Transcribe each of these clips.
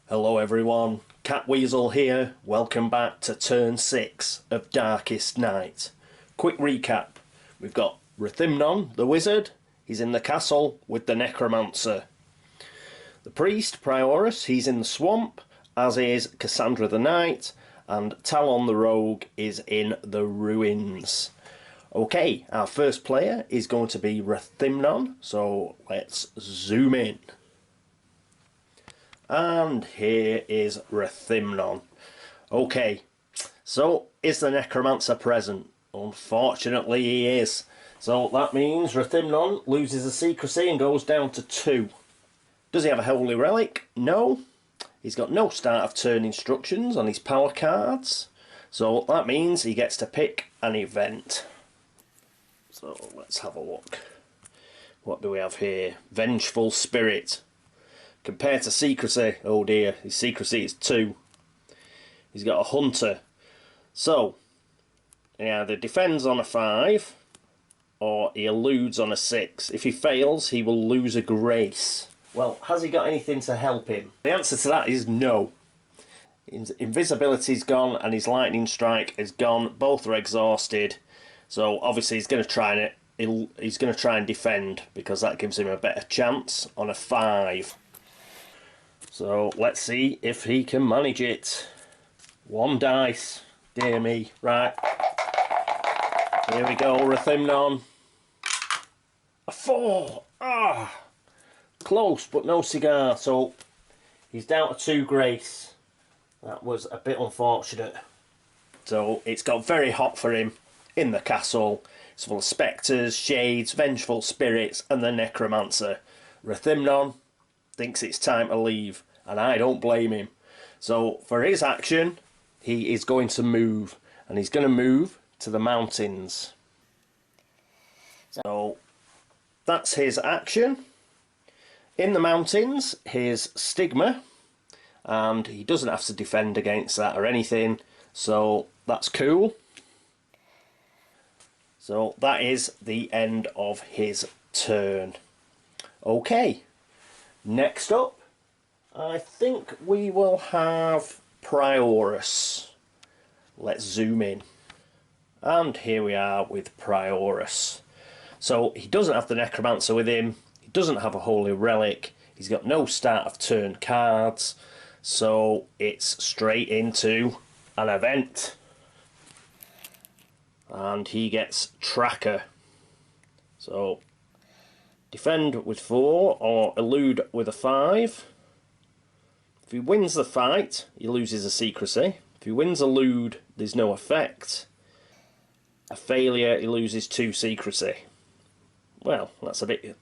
Hello everyone, Catweazle here. Welcome back to turn 6 of Darkest Night. Quick recap. We've got Rathymnon, the wizard. He's in the castle with the Necromancer. The priest, Prioris, he's in the swamp, as is Cassandra the knight, and Talon the rogue is in the ruins. Okay, our first player is going to be Rathymnon, so let's zoom in. And here is Rathymnon. Okay, so is the Necromancer present? Unfortunately he is. So that means Rathymnon loses the secrecy and goes down to 2. Does he have a holy relic? No. He's got no start of turn instructions on his power cards. So that means he gets to pick an event. So let's have a look. What do we have here? Vengeful Spirit. Compared to secrecy, oh dear, his secrecy is 2. He's got a hunter. So, he either defends on a 5, or he eludes on a 6. If he fails, he will lose a grace. Well, has he got anything to help him? The answer to that is no. His invisibility's gone, and his lightning strike is gone. Both are exhausted. So, obviously, he's going to try and defend, because that gives him a better chance on a 5. So let's see if he can manage it. 1 dice. Dear me. Right. Here we go, Rathymnon. A 4. Ah! Close, but no cigar. So he's down to 2 grace. That was a bit unfortunate. So it's got very hot for him in the castle. It's full of spectres, shades, vengeful spirits, and the Necromancer. Rathymnon thinks it's time to leave, and I don't blame him. So for his action, he is going to move, and he's going to move to the mountains. So that's his action. In the mountains, his stigma, and he doesn't have to defend against that or anything, so that's cool. So that is the end of his turn. Okay. Next up, I think we will have Prioris. Let's zoom in. And here we are with Prioris. So he doesn't have the Necromancer with him. He doesn't have a Holy Relic. He's got no start of turn cards. So it's straight into an event. And he gets Tracker. So defend with 4 or elude with a 5. If he wins the fight, he loses a secrecy. If he wins elude, there's no effect. A failure, he loses 2 secrecy. Well, that's a bit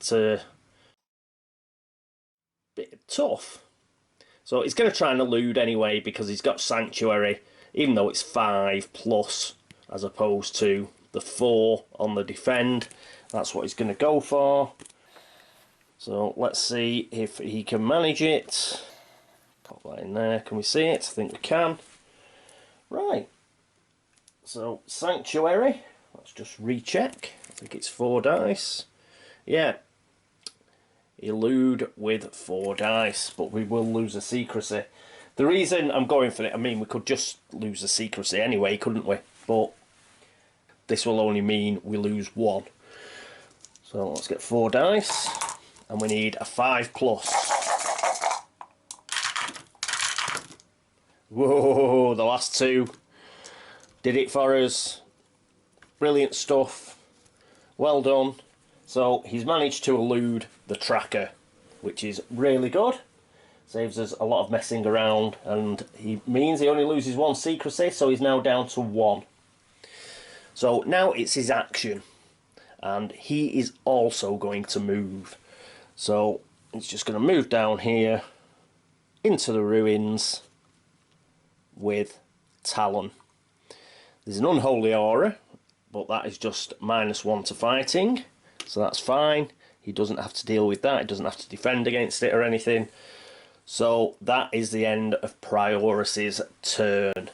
tough. So he's going to try and elude anyway because he's got Sanctuary, even though it's 5 plus as opposed to the 4 on the defend. That's what he's going to go for. So let's see if he can manage it. Pop that in there. Can we see it? I think we can. Right. So Sanctuary. Let's just recheck. I think it's 4 dice. Yeah. Elude with 4 dice, but we will lose a secrecy. The reason I'm going for it, I mean, we could just lose a secrecy anyway, couldn't we? But this will only mean we lose 1. So let's get 4 dice. And we need a 5 plus. Whoa, the last 2 did it for us. Brilliant stuff. Well done. So he's managed to elude the Tracker, which is really good. Saves us a lot of messing around, and he means he only loses 1 secrecy, so he's now down to 1. So now it's his action, and he is also going to move. So he's just going to move down here into the ruins with Talon. There's an unholy aura, but that is just -1 to fighting, so that's fine. He doesn't have to deal with that, he doesn't have to defend against it or anything. So that is the end of Prioris's turn.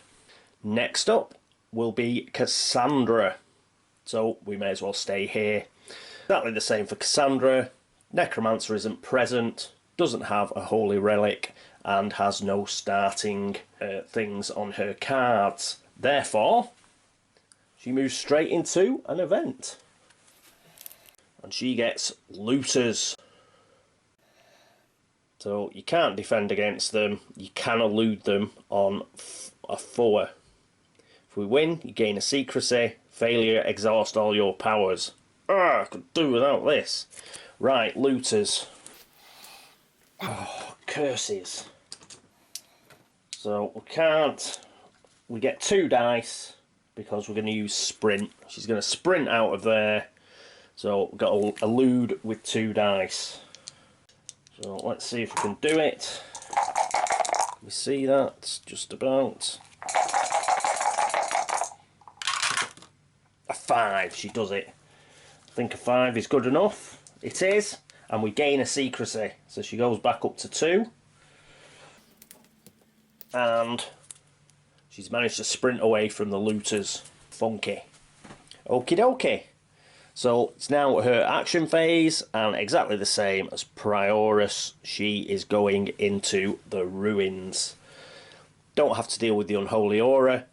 Next up will be Cassandra. So we may as well stay here. Exactly the same for Cassandra. Necromancer isn't present, doesn't have a holy relic, and has no starting things on her cards. Therefore, she moves straight into an event. And she gets looters. So you can't defend against them, you can elude them on a 4. If we win, you gain a secrecy. Failure, exhaust all your powers. I could do without this. Right, looters. Oh, curses. So we can't. We get 2 dice because we're going to use sprint. She's going to sprint out of there. So we've got to elude with 2 dice. So let's see if we can do it. Can we see that? Just about. A 5, she does it. I think a 5 is good enough. It is. And we gain a secrecy. So she goes back up to 2. And she's managed to sprint away from the looters. Funky. Okie dokie. So it's now her action phase, and exactly the same as Prioris, she is going into the ruins. Don't have to deal with the unholy aura,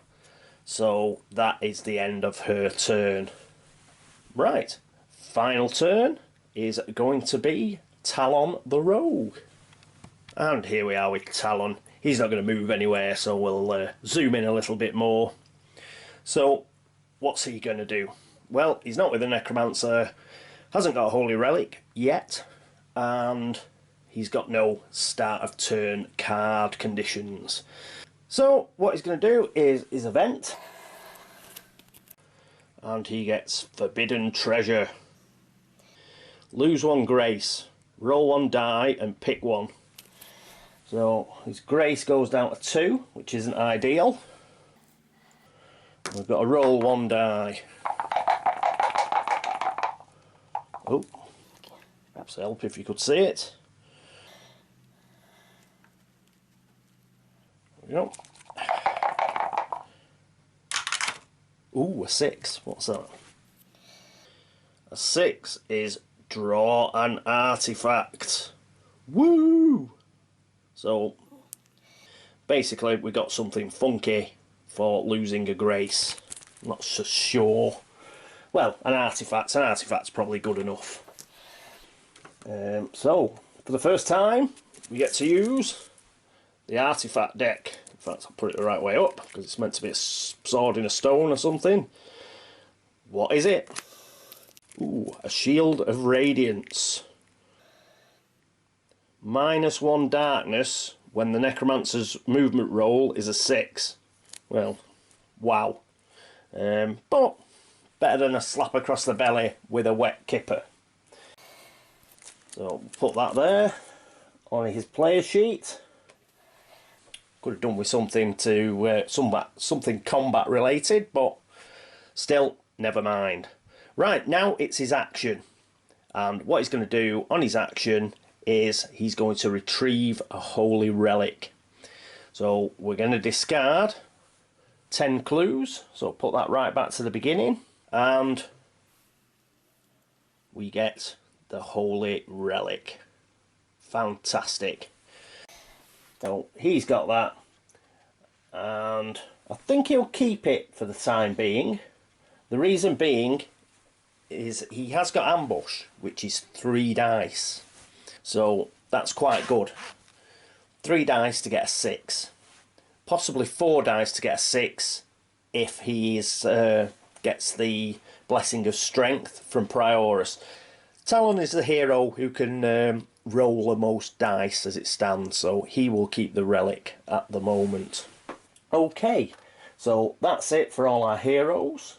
so that is the end of her turn. Right, final turn is going to be Talon the Rogue. And here we are with Talon. He's not going to move anywhere, so we'll zoom in a little bit more. So, what's he going to do? Well, he's not with a Necromancer, hasn't got a Holy Relic yet, and he's got no start of turn card conditions. So, what he's going to do is his event, and he gets Forbidden Treasure. Lose 1 grace, roll 1 die and pick 1. So, his grace goes down to 2, which isn't ideal. We've got to roll 1 die. Oh, perhaps help if you could see it. There we go. Ooh, a 6. What's that? A 6 is draw an artifact. Woo! So, basically, we got something funky for losing a grace. I'm not so sure. Well, an artifact's probably good enough. So, for the first time, we get to use the artifact deck. In fact, I'll put it the right way up, because it's meant to be a sword in a stone or something. What is it? Ooh, a Shield of Radiance. -1 darkness when the Necromancer's movement roll is a 6. Well, wow. But better than a slap across the belly with a wet kipper. So put that there on his player sheet. Could have done with something to something combat related, but still, never mind. Right, now it's his action, and what he's going to do on his action is he's going to retrieve a holy relic. So we're going to discard 10 clues, so put that right back to the beginning, and we get the holy relic. Fantastic. So he's got that, and I think he'll keep it for the time being. The reason being is he has got ambush, which is 3 dice, so that's quite good. 3 dice to get a 6, possibly 4 dice to get a 6 if he gets the Blessing of Strength from Prioris. Talon is the hero who can roll the most dice as it stands, so he will keep the relic at the moment. Okay, so that's it for all our heroes.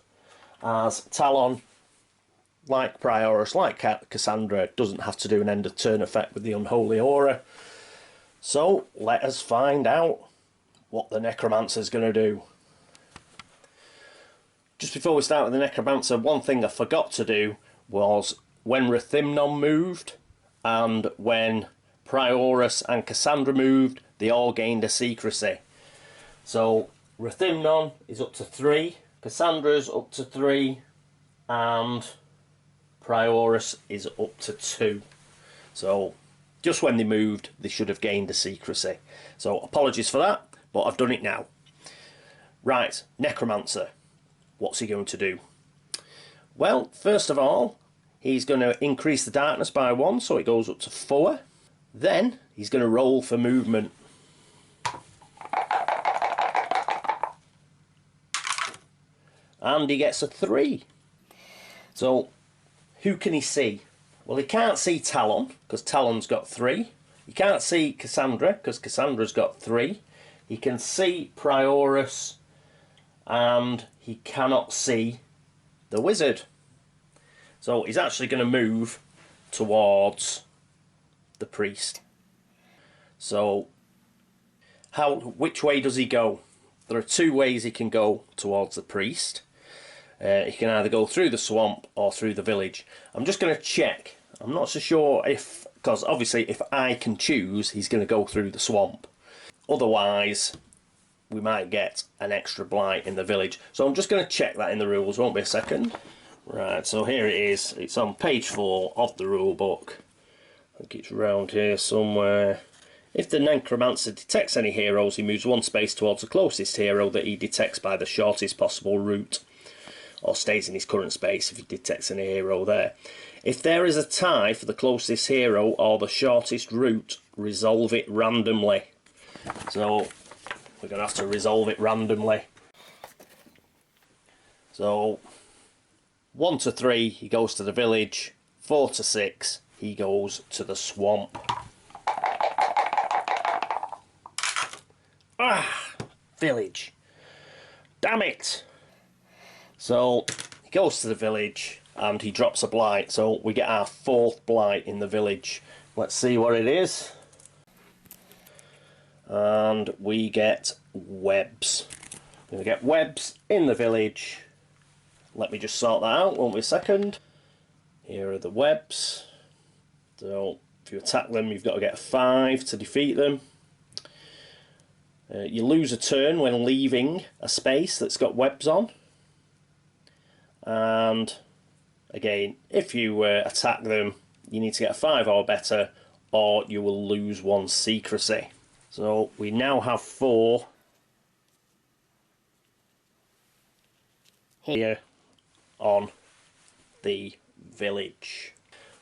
as Talon, like Priorus, like Cassandra, doesn't have to do an end of turn effect with the Unholy Aura. So let us find out what the Necromancer is going to do. Just before we start with the Necromancer, one thing I forgot to do was when Rathymnon moved and when Priorus and Cassandra moved, they all gained a secrecy. So Rathymnon is up to 3, Cassandra's up to 3, and Prioris is up to 2. So just when they moved, they should have gained a secrecy. So apologies for that, but I've done it now. Right, Necromancer. What's he going to do? Well, first of all, he's going to increase the darkness by 1, so it goes up to 4. Then he's going to roll for movement. And he gets a 3. So, who can he see? Well, he can't see Talon, because Talon's got 3. He can't see Cassandra, because Cassandra's got 3. He can see Prioris, and he cannot see the wizard. So he's actually going to move towards the priest. So, which way does he go? There are 2 ways he can go towards the priest. He can either go through the swamp or through the village. I'm just going to check. I'm not so sure if, because obviously if I can choose, he's going to go through the swamp. Otherwise, we might get an extra blight in the village. So I'm just going to check that in the rules. Won't be a second. Right, so here it is. It's on page 4 of the rule book. I think it's round here somewhere. If the Necromancer detects any heroes, he moves 1 space towards the closest hero that he detects by the shortest possible route, or stays in his current space if he detects any hero there. If there is a tie for the closest hero or the shortest route, resolve it randomly. So we're going to have to resolve it randomly. So 1 to 3 he goes to the village, 4 to 6 he goes to the swamp. Ah, village. Damn it! So he goes to the village and he drops a blight. So we get our 4th blight in the village. Let's see what it is. And we get webs. We're going to get webs in the village. Let me just sort that out, won't be a second. Here are the webs. So if you attack them, you've got to get a 5 to defeat them. You lose a turn when leaving a space that's got webs on. And again, if you attack them, you need to get a 5 or better, or you will lose 1 secrecy. So we now have 4 here on the village.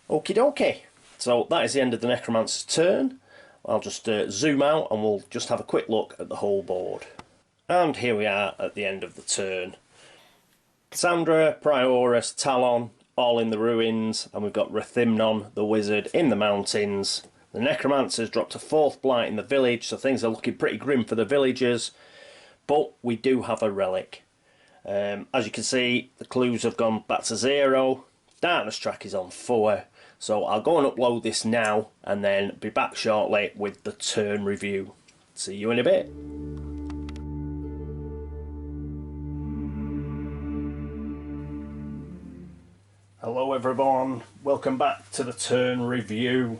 Okie dokie. So that is the end of the Necromancer's turn. I'll just zoom out and we'll just have a quick look at the whole board. And here we are at the end of the turn. Cassandra, Prioris, Talon, all in the ruins, and we've got Rathymnon, the wizard, in the mountains. The Necromancer's dropped a 4th blight in the village, so things are looking pretty grim for the villagers. But we do have a relic. As you can see, the clues have gone back to 0. Darkness track is on 4. So I'll go and upload this now and then be back shortly with the turn review. See you in a bit. Hello everyone, welcome back to the turn review.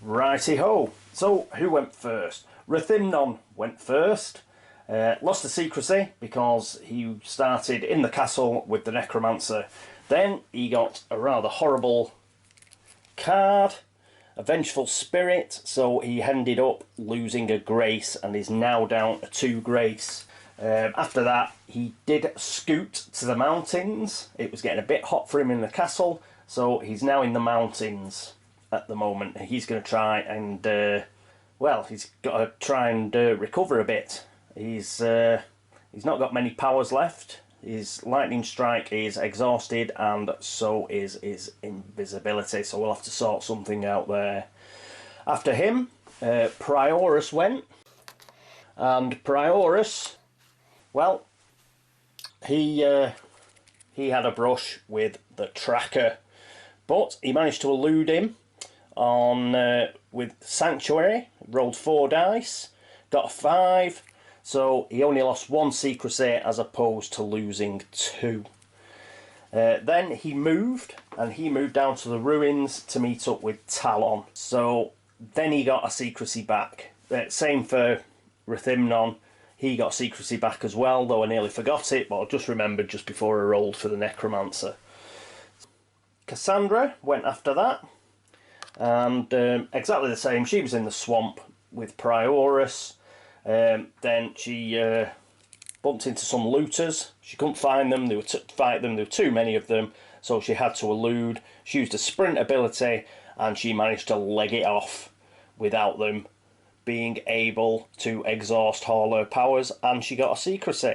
Righty ho, so who went first? Rathymnon went first. Lost the secrecy because he started in the castle with the Necromancer. Then he got a rather horrible card, a vengeful spirit, so he ended up losing a grace and is now down to 2 grace. After that he did scoot to the mountains. It was getting a bit hot for him in the castle, so he's now in the mountains at the moment. He's going to try and well, he's got to try and recover a bit. He's not got many powers left. His lightning strike is exhausted, and so is his invisibility, so we'll have to sort something out there. After him, Prioris went, and Prioris, well, he he had a brush with the tracker, but he managed to elude him on with Sanctuary. Rolled 4 dice, got a 5, so he only lost 1 secrecy as opposed to losing 2. Then he moved, and he moved down to the ruins to meet up with Talon. So then he got a secrecy back. Same for Rathymnon. He got secrecy back as well, though I nearly forgot it, but I just remembered just before I rolled for the Necromancer. Cassandra went after that, and exactly the same. She was in the swamp with Priorus. Then she bumped into some looters. She couldn't find them. They were fight them. There were too many of them, so she had to elude. She used a sprint ability, and she managed to leg it off without them being able to exhaust all her powers, and she got a secrecy.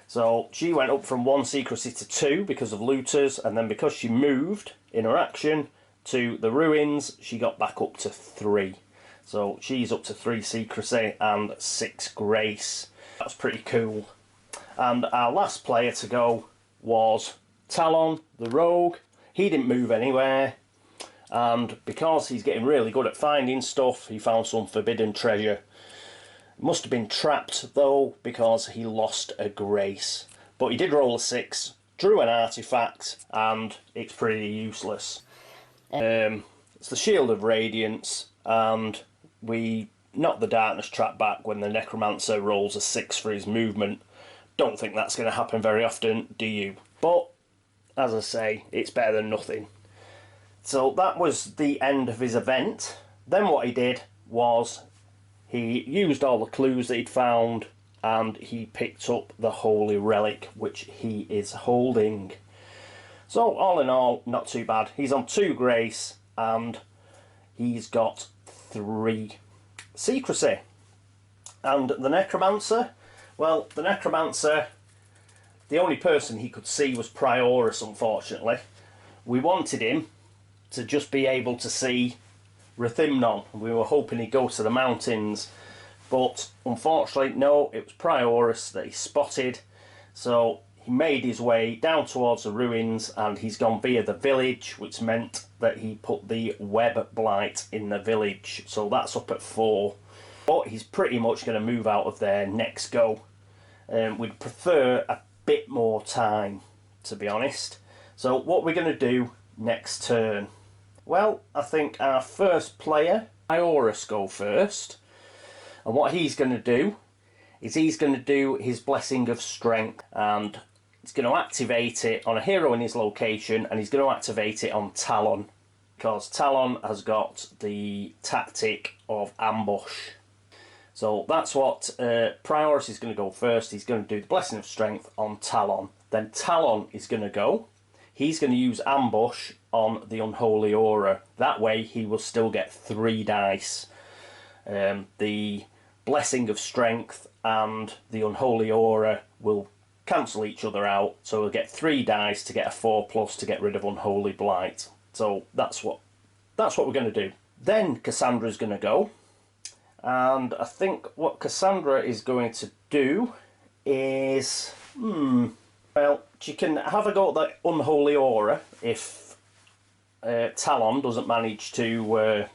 So she went up from 1 secrecy to 2 because of looters, and then because she moved in her action to the ruins, she got back up to 3. So she's up to 3 secrecy and 6 grace. That's pretty cool. And our last player to go was Talon, the rogue. He didn't move anywhere, and because he's getting really good at finding stuff, he found some forbidden treasure. Must have been trapped though, because he lost a grace. But he did roll a 6, drew an artifact, and it's pretty useless. It's the Shield of Radiance, and we knock the darkness trap back when the Necromancer rolls a 6 for his movement. Don't think that's going to happen very often, do you? But, as I say, it's better than nothing. So that was the end of his event. Then what he did was he used all the clues that he'd found, and he picked up the holy relic, which he is holding. So all in all, not too bad. He's on 2 grace, and he's got 3 secrecy. And the Necromancer, well, the Necromancer, the only person he could see was Prioris, unfortunately. We wanted him to just be able to see Rathymnon. We were hoping he'd go to the mountains, but unfortunately no, it was Prioris that he spotted. So he made his way down towards the ruins, and he's gone via the village, which meant that he put the web blight in the village, so that's up at 4. But he's pretty much going to move out of there next go. We'd prefer a bit more time, to be honest. So what we're going to do next turn? Well, I think our first player, Prioris, go first. And what he's going to do is he's going to do his Blessing of Strength, and he's going to activate it on a hero in his location, and he's going to activate it on Talon, because Talon has got the tactic of ambush. So that's what Prioris is going to go first. He's going to do the Blessing of Strength on Talon. Then Talon is going to go. He's going to use ambush on the Unholy Aura. That way he will still get 3 dice. The Blessing of Strength and the Unholy Aura will cancel each other out, so he'll get 3 dice to get a 4+ to get rid of Unholy Blight. So that's what we're going to do. Then Cassandra's going to go, and I think what Cassandra is going to do is well, she can have a go at the Unholy Aura if Talon doesn't manage to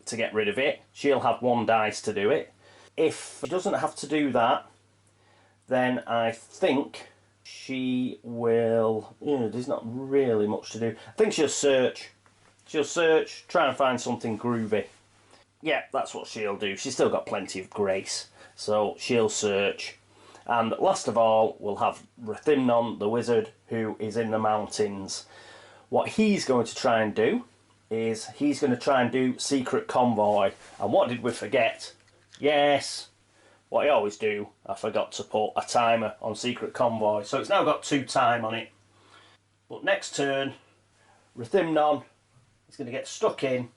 get rid of it. She'll have 1 dice to do it. If she doesn't have to do that, then I think she will... there's not really much to do. I think she'll search. She'll search, try and find something groovy. Yeah, that's what she'll do. She's still got plenty of grace, so she'll search. And last of all, we'll have Rathymnon, the wizard, who is in the mountains. What he's going to try and do is he's going to try and do Secret Convoy. And what did we forget? Yes, what I always do, I forgot to put a timer on Secret Convoy. So it's now got 2 time on it. But next turn, Rathymnon is going to get stuck in,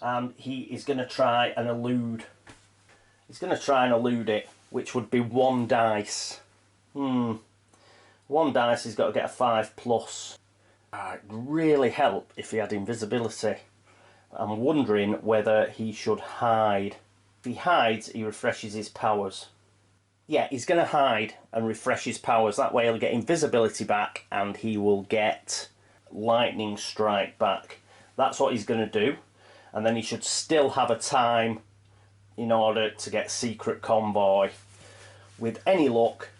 and he is going to try and elude. He's going to try and elude it, which would be 1 dice. 1 dice, he's got to get a 5+. It'd really help if he had invisibility. I'm wondering whether he should hide. If he hides, he refreshes his powers. yeah, he's going to hide and refresh his powers. That way he'll get invisibility back and he will get lightning strike back. That's what he's going to do. And then he should still have a time in order to get secret convoy. With any luck,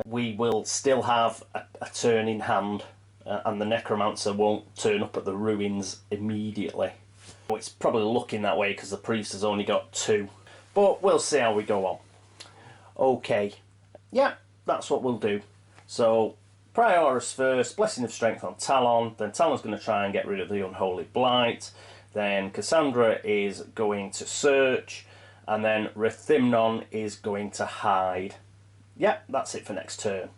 we will still have a turn in hand, and the Necromancer won't turn up at the ruins immediately. It's probably looking that way because the priest has only got 2. But we'll see how we go on. Okay, yeah, that's what we'll do. So, Prioris first, Blessing of Strength on Talon, then Talon's going to try and get rid of the Unholy Blight, then Cassandra is going to search, and then Rathymnon is going to hide. Yeah, that's it for next turn.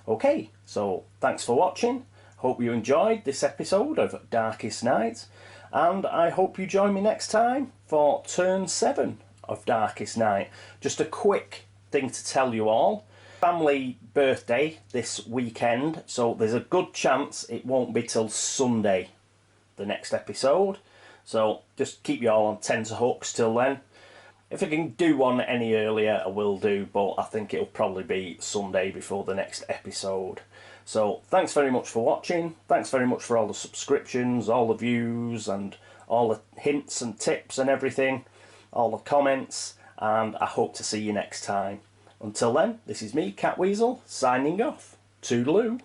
Okay, so thanks for watching. Hope you enjoyed this episode of Darkest Night, and I hope you join me next time for turn 7 of Darkest Night. Just a quick thing to tell you all. Family birthday this weekend, so there's a good chance it won't be till Sunday, the next episode. So just keep you all on tenterhooks till then. If I can do one any earlier, I will do, but I think it'll probably be Sunday before the next episode. So thanks very much for watching. Thanks very much for all the subscriptions, all the views, and all the hints and tips and everything, all the comments, and I hope to see you next time. Until then, this is me, Catweazle, signing off. Toodaloo.